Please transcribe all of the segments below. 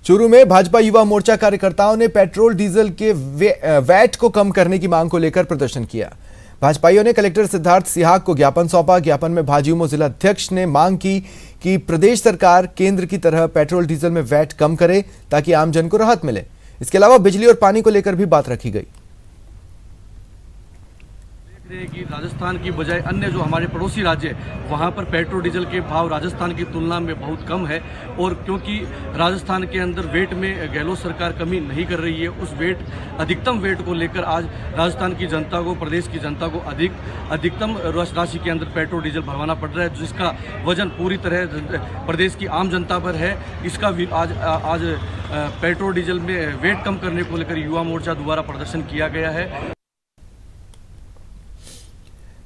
चूरू में भाजपा युवा मोर्चा कार्यकर्ताओं ने पेट्रोल डीजल के वैट को कम करने की मांग को लेकर प्रदर्शन किया। भाजपाइयों ने कलेक्टर सिद्धार्थ सिहाग को ज्ञापन सौंपा। ज्ञापन में भाजयुमो जिला अध्यक्ष ने मांग की कि प्रदेश सरकार केंद्र की तरह पेट्रोल डीजल में वैट कम करे ताकि आमजन को राहत मिले। इसके अलावा बिजली और पानी को लेकर भी बात रखी गई। कि राजस्थान की बजाय अन्य जो हमारे पड़ोसी राज्य है वहाँ पर पेट्रोल डीजल के भाव राजस्थान की तुलना में बहुत कम है, और क्योंकि राजस्थान के अंदर वेट में गहलोत सरकार कमी नहीं कर रही है, उस अधिकतम वेट को लेकर आज राजस्थान की जनता को, प्रदेश की जनता को अधिकतम राशि के अंदर पेट्रोल डीजल भरवाना पड़ रहा है, जिसका वजन पूरी तरह प्रदेश की आम जनता पर है। इसका आज पेट्रोल डीजल में वेट कम करने को लेकर युवा मोर्चा द्वारा प्रदर्शन किया गया है।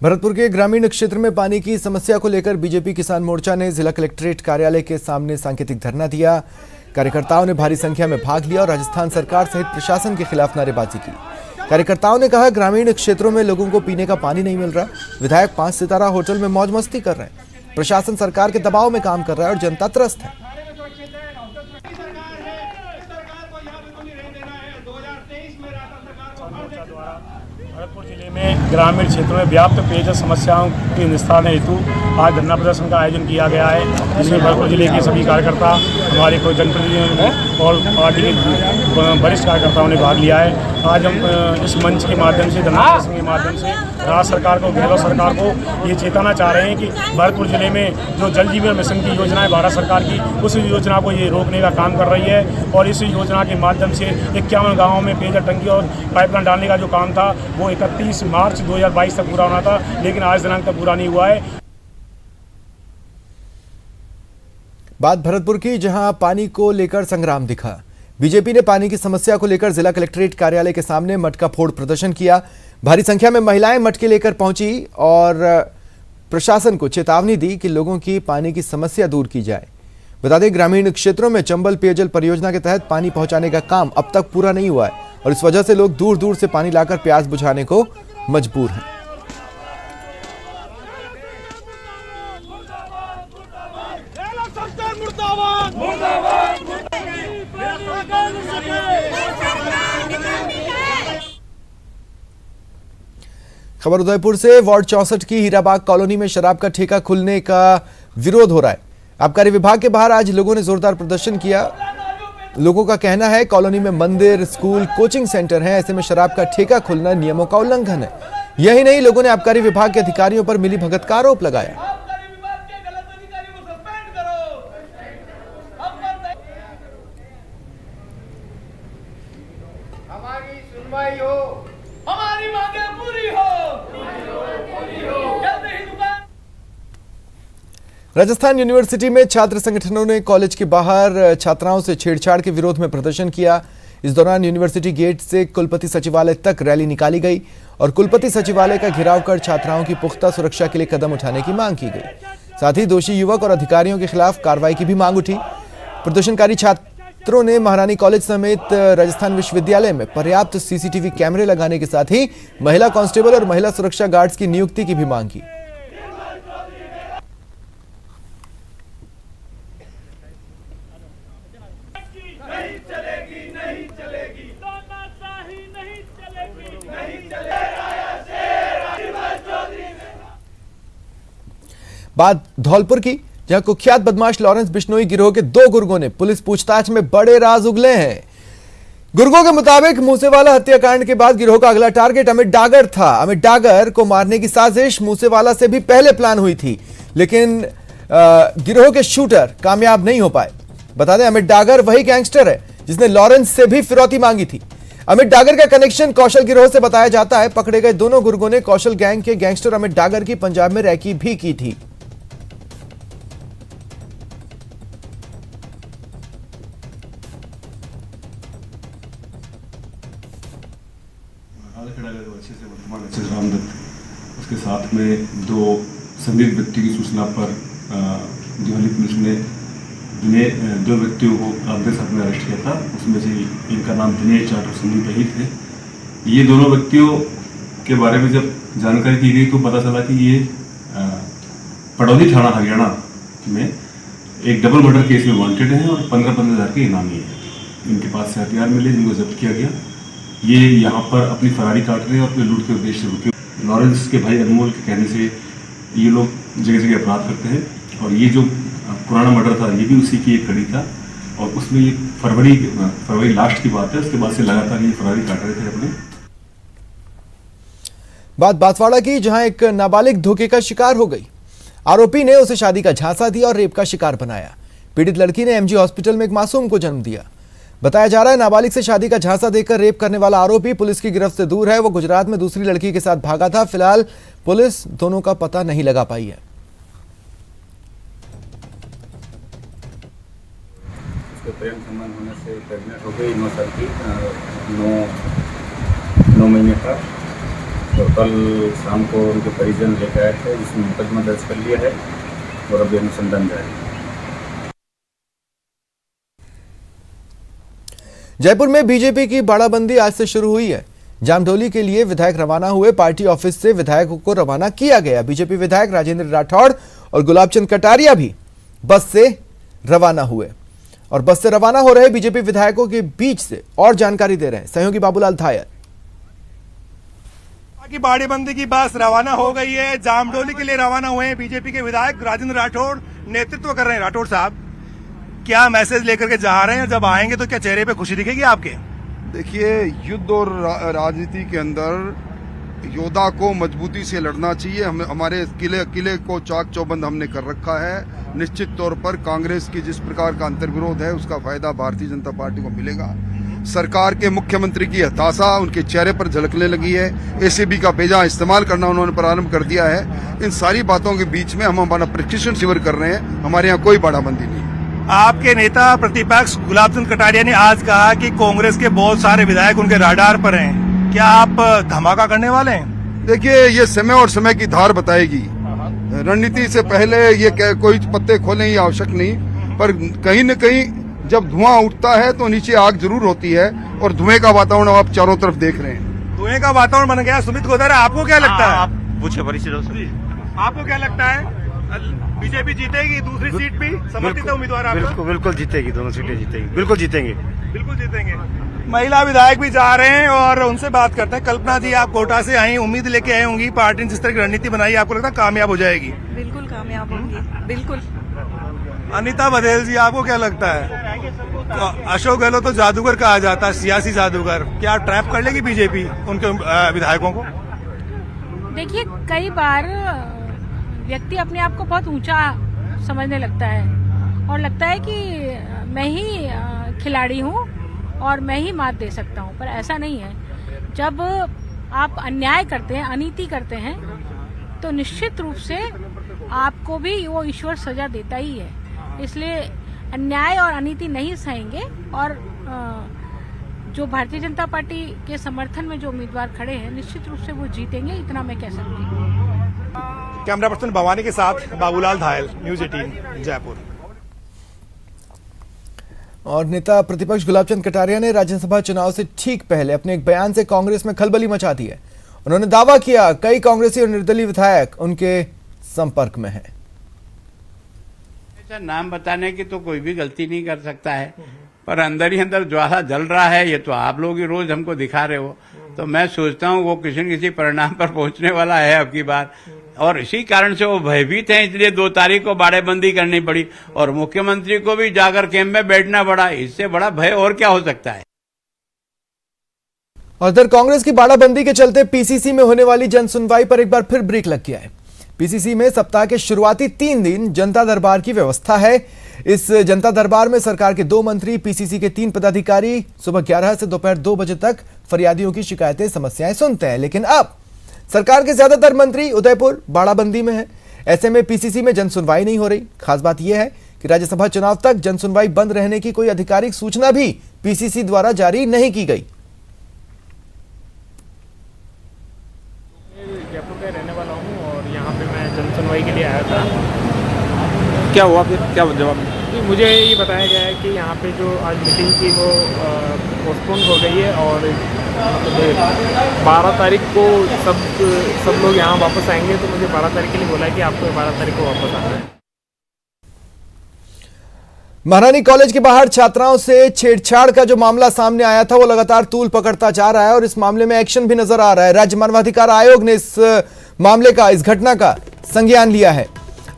भरतपुर के ग्रामीण क्षेत्र में पानी की समस्या को लेकर बीजेपी किसान मोर्चा ने जिला कलेक्ट्रेट कार्यालय के सामने सांकेतिक धरना दिया। कार्यकर्ताओं ने भारी संख्या में भाग लिया और राजस्थान सरकार सहित प्रशासन के खिलाफ नारेबाजी की। कार्यकर्ताओं ने कहा, ग्रामीण क्षेत्रों में लोगों को पीने का पानी नहीं मिल रहा, विधायक 5 सितारा होटल में मौज मस्ती कर रहे हैं, प्रशासन सरकार के दबाव में काम कर रहा है और जनता त्रस्त है। भरतपुर जिले में ग्रामीण क्षेत्रों में व्याप्त पेयजल समस्याओं के निस्तारण हेतु आज धरना प्रदर्शन का आयोजन किया गया है, जिसमें भरतपुर जिले के सभी कार्यकर्ता, हमारे कोई जनप्रतिनिधि और पार्टी के वरिष्ठ कार्यकर्ताओं ने भाग लिया है। आज हम इस मंच के माध्यम से, धरना प्रदर्शन के माध्यम से राज्य सरकार को, गहलोत सरकार को ये चेताना चाह रहे हैं कि भरतपुर जिले में जो जल जीवन मिशन की योजना है भारत सरकार की, उस योजना को ये रोकने का काम कर रही है। और इस योजना के माध्यम से 51 गाँवों में पेयजल टंकी और पाइपलाइन डालने का जो काम था वो 31 मार्च 2022 तक पूरा होना था, लेकिन आज दिनांक तक पूरा नहीं हुआ है। बात भरतपुर की, जहां पानी को लेकर संग्राम दिखा। बीजेपी ने पानी की समस्या को लेकर जिला कलेक्ट्रेट कार्यालय के सामने मटका फोड़ प्रदर्शन किया। भारी संख्या में महिलाएं मटके लेकर पहुंची और प्रशासन को चेतावनी दी कि लोगों की पानी की समस्या दूर की जाए। बता दें, ग्रामीण क्षेत्रों में चंबल पेयजल परियोजना के तहत पानी पहुंचाने का काम अब तक पूरा नहीं हुआ है और इस वजह से लोग दूर दूर से पानी लाकर प्यास बुझाने को मजबूर हैं। खबर उदयपुर से। वार्ड 64 की हीराबाग कॉलोनी में शराब का ठेका खुलने का विरोध हो रहा है। आबकारी विभाग के बाहर आज लोगों ने जोरदार प्रदर्शन किया। लोगों का कहना है कॉलोनी में मंदिर, स्कूल, कोचिंग सेंटर हैं, ऐसे में शराब का ठेका खुलना नियमों का उल्लंघन है। यही नहीं, लोगों ने आबकारी विभाग के अधिकारियों पर मिलीभगत का आरोप लगाया। हमारी सुनवाई हो, हमारी मांगें पूरी हो। राजस्थान यूनिवर्सिटी में छात्र संगठनों ने कॉलेज के बाहर छात्राओं से छेड़छाड़ के विरोध में प्रदर्शन किया। इस दौरान यूनिवर्सिटी गेट से कुलपति सचिवालय तक रैली निकाली गई और कुलपति सचिवालय का घेराव कर छात्राओं की पुख्ता सुरक्षा के लिए कदम उठाने की मांग की गई। साथ ही दोषी युवक और अधिकारियों के खिलाफ कार्रवाई की भी मांग उठी। प्रदर्शनकारी छात्रों ने महारानी कॉलेज समेत राजस्थान विश्वविद्यालय में पर्याप्त सीसीटीवी कैमरे लगाने के साथ ही महिला कांस्टेबल और महिला सुरक्षा गार्ड्स की नियुक्ति की भी मांग की। बात धौलपुर की, जहां कुख्यात बदमाश लॉरेंस बिश्नोई गिरोह के 2 गुर्गों ने पुलिस पूछताछ में बड़े राज उगले हैं। गुर्गों के मुताबिक मूसेवाला हत्याकांड के बाद गिरोह का अगला टारगेट अमित डागर था। अमित डागर को मारने की साजिश मूसेवाला से भी पहले प्लान हुई थी, लेकिन गिरोह के शूटर कामयाब नहीं हो पाए। बता दें, अमित डागर वही गैंगस्टर है जिसने लॉरेंस से भी फिरौती मांगी थी। अमित डागर का कनेक्शन कौशल गिरोह से बताया जाता है। पकड़े गए दोनों गुर्गों ने कौशल गैंग के गैंगस्टर अमित डागर की पंजाब में रैकी भी की थी। उसके साथ में 2 संदिग्ध व्यक्ति की सूचना पर दिवाली पुलिस ने 2 व्यक्तियों को आपके साथ में अरेस्ट किया था। उसमें से इनका नाम दिनेश जाट और संदीप ही थे। ये दोनों व्यक्तियों के बारे में जब जानकारी दी गई तो पता चला कि ये पड़ौदी थाना हरियाणा में एक डबल मर्डर केस में वांटेड हैं और 15,000 के इनामी है। इनके पास से हथियार मिले जिनको जब्त किया गया। ये यहाँ पर अपनी फरारी काट रहे हैं और अपने लूट के उद्देश्य से रुके। लॉरेंस के भाई अनमोल के कहने से ये लोग जगह जगह अपराध करते हैं और ये जो पुराना मर्डर था ये भी उसी की एक कड़ी था और उसमें ये फरवरी लास्ट की बात है, उसके बाद से लगातार ये फरारी काट रहे थे अपने। बात बांसवाड़ा की, जहां एक नाबालिग धोखे का शिकार हो गई। आरोपी ने उसे शादी का झांसा दिया और रेप का शिकार बनाया। पीड़ित लड़की ने एमजी हॉस्पिटल में एक मासूम को जन्म दिया। बताया जा रहा है नाबालिग से शादी का झांसा देकर रेप करने वाला आरोपी पुलिस की गिरफ्त से दूर है। वो गुजरात में दूसरी लड़की के साथ भागा था। फिलहाल पुलिस दोनों का पता नहीं लगा पाई है। उसके प्रेम संबंध होने से प्रेग्नेंट हो गई 9 साल की 9 महीने का। तो कल शाम को उनके परिजन लेकर आए थे जिसमें मुकदमा दर्ज कर लिया है और अभी अनुसंधान जारी है। जयपुर में बीजेपी की बाड़ाबंदी आज से शुरू हुई है। जामडोली के लिए विधायक रवाना हुए। पार्टी ऑफिस से विधायकों को रवाना किया गया। बीजेपी विधायक राजेंद्र राठौड़ और गुलाबचंद कटारिया भी बस से रवाना हुए और बस से रवाना हो रहे बीजेपी विधायकों के बीच से और जानकारी दे रहे हैं सहयोगी बाबूलाल धायर। की बाड़ेबंदी की बस रवाना हो गई है। जामडोली के लिए रवाना हुए हैं बीजेपी के विधायक राजेंद्र राठौड़ नेतृत्व कर रहे हैं। राठौड़ साहब, क्या मैसेज लेकर के जा रहे हैं? जब आएंगे तो क्या चेहरे पे खुशी दिखेगी आपके? देखिए, युद्ध और राजनीति के अंदर योद्धा को मजबूती से लड़ना चाहिए। हमारे किले को चाक चौबंद हमने कर रखा है। निश्चित तौर पर कांग्रेस की जिस प्रकार का अंतर्विरोध है उसका फायदा भारतीय जनता पार्टी को मिलेगा। सरकार के मुख्यमंत्री की हताशा उनके चेहरे पर झलकने लगी है। एसीबी का बेजा इस्तेमाल करना उन्होंने प्रारंभ कर दिया है। इन सारी बातों के बीच में हम हमारा प्रशिक्षण शिविर कर रहे हैं। हमारे यहाँ कोई बाड़ाबंदी नहीं। आपके नेता प्रतिपक्ष गुलाबचंद कटारिया ने आज कहा कि कांग्रेस के बहुत सारे विधायक उनके राडार पर हैं। क्या आप धमाका करने वाले हैं? देखिए, ये समय और समय की धार बताएगी। रणनीति से पहले ये कोई पत्ते खोलने की आवश्यक नहीं, पर कहीं न कहीं जब धुआं उठता है तो नीचे आग जरूर होती है और धुएं का वातावरण आप चारों तरफ देख रहे हैं। धुएं का वातावरण बन गया। सुमित गोदारा, आपको क्या लगता है? आप पूछे परिचय। आपको क्या लगता है बीजेपी जीतेगी दूसरी सीट भी? समर्थित उम्मीदवार आपका? बिल्कुल जीतेगी, दोनों सीटें जीतेगी, बिल्कुल जीतेंगे। बिल्कुल जीतेंगे। महिला विधायक भी जा रहे हैं और उनसे बात करते हैं। कल्पना जी, आप कोटा से आई, उम्मीद लेके आई होंगी। पार्टी ने जिस तरह की रणनीति बनाई, आपको लगता है कामयाब हो जाएगी? बिल्कुल कामयाब होंगी, बिल्कुल। अनीता बघेल जी, आपको क्या लगता है? तो अशोक गहलोत तो जादूगर कहा जाता है, सियासी जादूगर। क्या ट्रैप कर लेगी बीजेपी उनके विधायकों को? देखिए, कई बार व्यक्ति अपने आप को बहुत ऊंचा समझने लगता है और लगता है कि मैं ही खिलाड़ी हूं और मैं ही मात दे सकता हूं, पर ऐसा नहीं है। जब आप अन्याय करते हैं, अनीति करते हैं, तो निश्चित रूप से आपको भी वो ईश्वर सजा देता ही है। इसलिए अन्याय और अनीति नहीं सहेंगे और जो भारतीय जनता पार्टी के समर्थन में जो उम्मीदवार खड़े हैं निश्चित रूप से वो जीतेंगे, इतना मैं कह सकती हूँ। कैमरा पर्सन भवानी के साथ बाबूलाल धायल, न्यूज 18 जयपुर। और नेता प्रतिपक्ष गुलाबचंद कटारिया ने राज्यसभा चुनाव से ठीक पहले अपने एक बयान से कांग्रेस में खलबली मचा दी है। उन्होंने दावा किया कई कांग्रेसी और निर्दलीय विधायक उनके संपर्क में हैं। नाम बताने की तो कोई भी गलती नहीं कर सकता है, पर अंदर ही अंदर ज्वाला जल रहा है। ये तो आप लोग ही रोज हमको दिखा रहे हो, तो मैं सोचता हूँ वो किसी न किसी परिणाम पर पहुंचने वाला है अब की बार। और इसी कारण से वो भयभीत हैं, इसलिए 2 तारीख को बाड़ेबंदी करनी पड़ी और मुख्यमंत्री को भी जाकर कैंप में बैठना पड़ा। इससे बड़ा भय और क्या हो सकता है? और इधर कांग्रेस की बाड़ाबंदी के चलते पीसीसी में होने वाली जन सुनवाई पर एक बार फिर ब्रेक लग गया है। पीसीसी में सप्ताह के शुरुआती 3 दिन जनता दरबार की व्यवस्था है। इस जनता दरबार में सरकार के 2 मंत्री, पीसीसी के 3 पदाधिकारी सुबह 11 से दोपहर 2 बजे तक फरियादियों की शिकायतें, समस्याएं सुनते हैं। लेकिन अब सरकार के ज्यादातर मंत्री उदयपुर, बाड़ाबंदी में हैं। ऐसे में पीसीसी में जन सुनवाई नहीं हो रही। खास बात यह है कि राज्यसभा चुनाव तक जन सुनवाई बंद रहने की कोई आधिकारिक सूचना भी पीसीसी द्वारा जारी नहीं की गई। जयपुर का रहने वाला हूँ और यहाँ पे मैं जन सुनवाई के लिए आया था। क्या हुआ फिर? क्या जवाब? मुझे ये बताया गया है कि यहाँ पे जो आज मीटिंग थी वो पोस्टपोन हो गई है और 12 तारीख को सब लोग यहाँ वापस आएंगे। तो मुझे 12 तारीख के लिए बोला है कि आपको 12 तारीख को वापस आना है। महारानी कॉलेज के बाहर छात्राओं से छेड़छाड़ का जो मामला सामने आया था वो लगातार तूल पकड़ता जा रहा है और इस मामले में एक्शन भी नजर आ रहा है। राज्य मानवाधिकार आयोग ने इस मामले का, इस घटना का संज्ञान लिया है।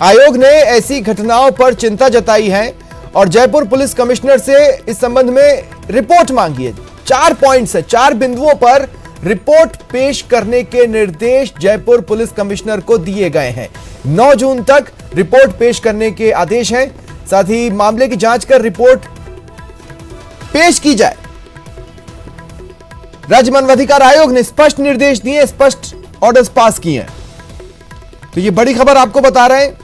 आयोग ने ऐसी घटनाओं पर चिंता जताई है और जयपुर पुलिस कमिश्नर से इस संबंध में रिपोर्ट मांगी है। 4 पॉइंट्स है, 4 बिंदुओं पर रिपोर्ट पेश करने के निर्देश जयपुर पुलिस कमिश्नर को दिए गए हैं। 9 जून तक रिपोर्ट पेश करने के आदेश हैं। साथ ही मामले की जांच कर रिपोर्ट पेश की जाए। राज्य मानवाधिकार आयोग ने स्पष्ट निर्देश दिए, स्पष्ट ऑर्डर्स पास किए हैं। तो ये बड़ी खबर आपको बता रहे हैं।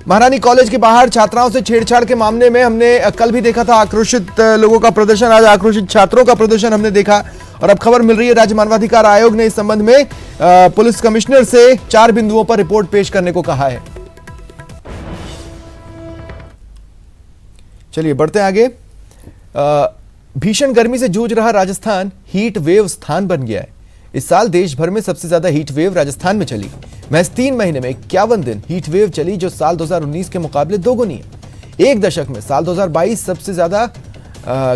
महारानी कॉलेज के बाहर छात्राओं से छेड़छाड़ के मामले में हमने कल भी देखा था आक्रोशित लोगों का प्रदर्शन, आज आक्रोशित छात्रों का प्रदर्शन हमने देखा और अब खबर मिल रही है राज्य मानवाधिकार आयोग ने इस संबंध में पुलिस कमिश्नर से 4 बिंदुओं पर रिपोर्ट पेश करने को कहा है। चलिए बढ़ते हैं आगे। भीषण गर्मी से जूझ रहा राजस्थान हीट वेव स्थान बन गया है। इस साल देश भर में सबसे ज्यादा हीट वेव राजस्थान में चली। महज 3 महीने में 51 दिन हीट वेव चली, जो साल 2019 के मुकाबले दोगुनी है। एक दशक में साल 2022 सबसे ज्यादा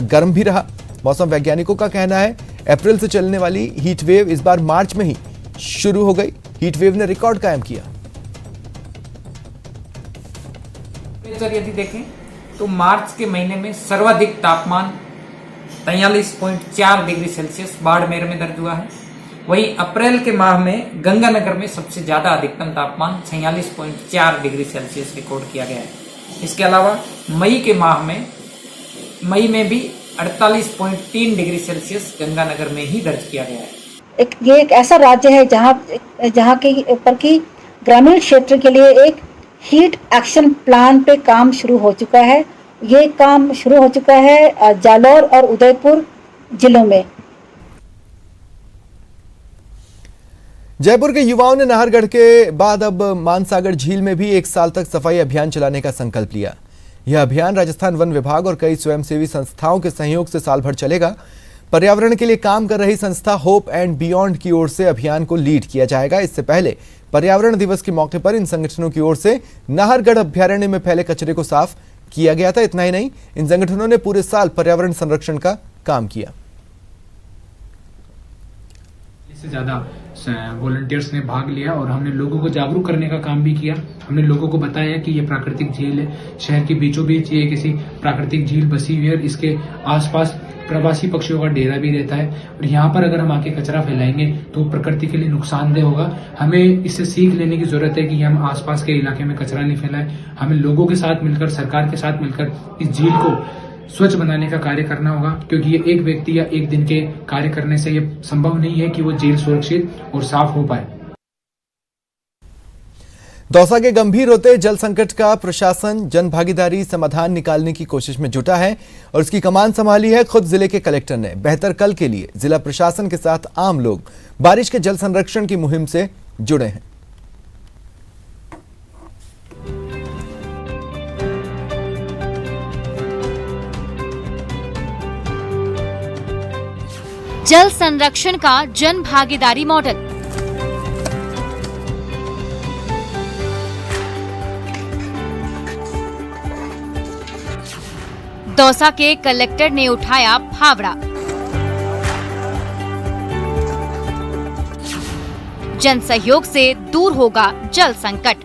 गर्म भी रहा। मौसम वैज्ञानिकों का कहना है अप्रैल से चलने वाली हीट वेव इस बार मार्च में ही शुरू हो गई। हीट वेव ने रिकॉर्ड कायम किया। यदि देखें तो मार्च के महीने में सर्वाधिक तापमान 43.4 डिग्री सेल्सियस बाड़मेर में दर्ज हुआ है। वहीं अप्रैल के माह में गंगानगर में सबसे ज्यादा अधिकतम तापमान 46.4 डिग्री सेल्सियस रिकॉर्ड किया गया है। इसके अलावा मई में भी 48.3 डिग्री सेल्सियस गंगानगर में ही दर्ज किया गया है। ये एक ऐसा राज्य है जहाँ के ऊपर की ग्रामीण क्षेत्र के लिए एक हीट एक्शन प्लान पे काम शुरू हो चुका है। ये काम शुरू हो चुका है जालौर और उदयपुर जिलों में। जयपुर के युवाओं ने नाहरगढ़ के बाद अब मानसागर झील में भी 1 साल तक सफाई अभियान चलाने का संकल्प लिया। यह अभियान राजस्थान वन विभाग और कई स्वयंसेवी संस्थाओं के सहयोग से साल भर चलेगा। पर्यावरण के लिए काम कर रही संस्था होप एंड बियॉन्ड की ओर से अभियान को लीड किया जाएगा। इससे पहले पर्यावरण दिवस के मौके पर इन संगठनों की ओर से नाहरगढ़ अभ्यारण्य में फैले कचरे को साफ किया गया था। इतना ही नहीं, इन संगठनों ने पूरे साल पर्यावरण संरक्षण का काम किया। इससे ज्यादा वॉलंटियर्स ने भाग लिया और हमने लोगों को जागरूक करने का काम भी किया। हमने लोगों को बताया कि ये प्राकृतिक झील है, शहर के बीचों बीच ये किसी प्राकृतिक झील बसी हुई है। इसके आसपास प्रवासी पक्षियों का डेरा भी रहता है और यहाँ पर अगर हम आके कचरा फैलाएंगे तो प्रकृति के लिए नुकसानदेह होगा। हमें इससे सीख लेने की जरूरत है कि हम आसपास के इलाके में कचरा नहीं फैलाएं। हमें लोगों के साथ मिलकर, सरकार के साथ मिलकर इस झील को स्वच्छ बनाने का कार्य करना होगा, क्योंकि ये एक व्यक्ति या एक दिन के कार्य करने से ये संभव नहीं है कि वो झील सुरक्षित और साफ हो पाए। दौसा के गंभीर होते जल संकट का प्रशासन जन भागीदारी समाधान निकालने की कोशिश में जुटा है और इसकी कमान संभाली है खुद जिले के कलेक्टर ने। बेहतर कल के लिए जिला प्रशासन के साथ आम लोग बारिश के जल संरक्षण की मुहिम से जुड़े हैं। जल संरक्षण का जन भागीदारी मॉडल। दौसा के कलेक्टर ने उठाया फावड़ा। जन सहयोग से दूर होगा जल संकट।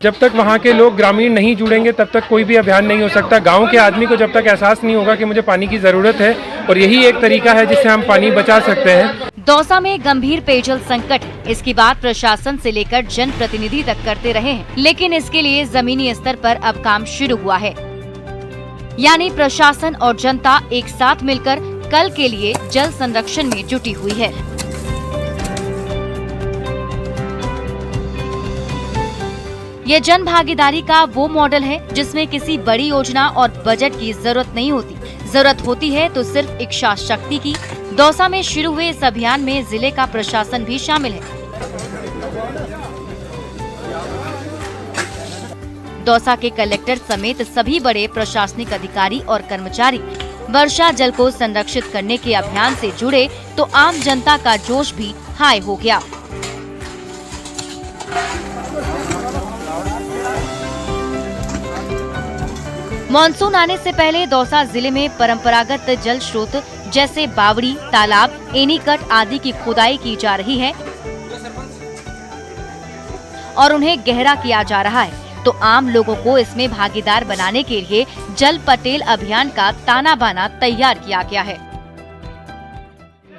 जब तक वहाँ के लोग ग्रामीण नहीं जुड़ेंगे तब तक कोई भी अभियान नहीं हो सकता। गांव के आदमी को जब तक एहसास नहीं होगा कि मुझे पानी की जरूरत है और यही एक तरीका है जिससे हम पानी बचा सकते हैं। दौसा में गंभीर पेयजल संकट है। इसकी बात प्रशासन से लेकर जन प्रतिनिधि तक करते रहे हैं, लेकिन इसके लिए जमीनी स्तर पर अब काम शुरू हुआ है। यानी प्रशासन और जनता एक साथ मिलकर कल के लिए जल संरक्षण में जुटी हुई है। ये जन भागीदारी का वो मॉडल है जिसमें किसी बड़ी योजना और बजट की जरूरत नहीं होती। जरूरत होती है तो सिर्फ इच्छा शक्ति की। दौसा में शुरू हुए इस अभियान में जिले का प्रशासन भी शामिल है। दौसा के कलेक्टर समेत सभी बड़े प्रशासनिक अधिकारी और कर्मचारी वर्षा जल को संरक्षित करने के अभियान से जुड़े तो आम जनता का जोश भी हाई हो गया। मानसून आने से पहले दौसा जिले में परंपरागत जल स्रोत जैसे बावड़ी, तालाब, एनीकट आदि की खुदाई की जा रही है और उन्हें गहरा किया जा रहा है। तो आम लोगों को इसमें भागीदार बनाने के लिए जल पटेल अभियान का ताना बाना तैयार किया गया है।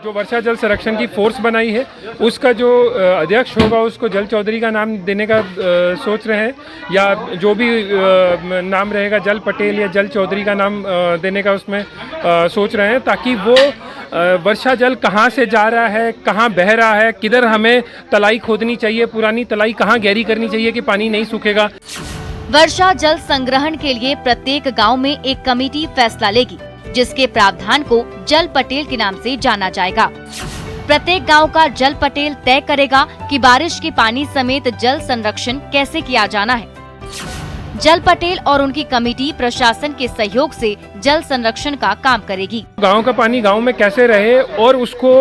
जो वर्षा जल संरक्षण की फोर्स बनाई है उसका जो अध्यक्ष होगा उसको जल चौधरी का नाम देने का सोच रहे हैं, या जो भी नाम रहेगा जल पटेल या जल चौधरी का नाम देने का उसमें सोच रहे हैं, ताकि वो वर्षा जल कहाँ से जा रहा है, कहाँ बह रहा है, किधर हमें तलाई खोदनी चाहिए, पुरानी तलाई कहाँ गहरी करनी चाहिए कि पानी नहीं सूखेगा। वर्षा जल संग्रहण के लिए प्रत्येक गांव में एक कमेटी फैसला लेगी, जिसके प्रावधान को जल पटेल के नाम से जाना जाएगा। प्रत्येक गांव का जल पटेल तय करेगा कि बारिश के पानी समेत जल संरक्षण कैसे किया जाना है। जल पटेल और उनकी कमेटी प्रशासन के सहयोग से जल संरक्षण का काम करेगी। गांव का पानी गांव में कैसे रहे और उसको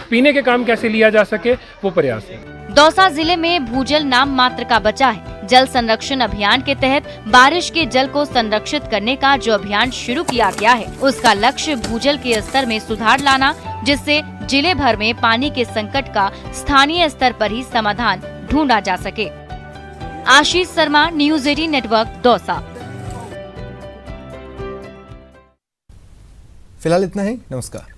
पीने के काम कैसे लिया जा सके, वो प्रयास है। दौसा जिले में भूजल नाम मात्र का बचा है। जल संरक्षण अभियान के तहत बारिश के जल को संरक्षित करने का जो अभियान शुरू किया गया है, उसका लक्ष्य भूजल के स्तर में सुधार लाना, जिससे जिले भर में पानी के संकट का स्थानीय स्तर पर ही समाधान ढूंढा जा सके। Ashish Sharma, news 18 network, Dausa. फिलहाल इतना ही, नमस्कार।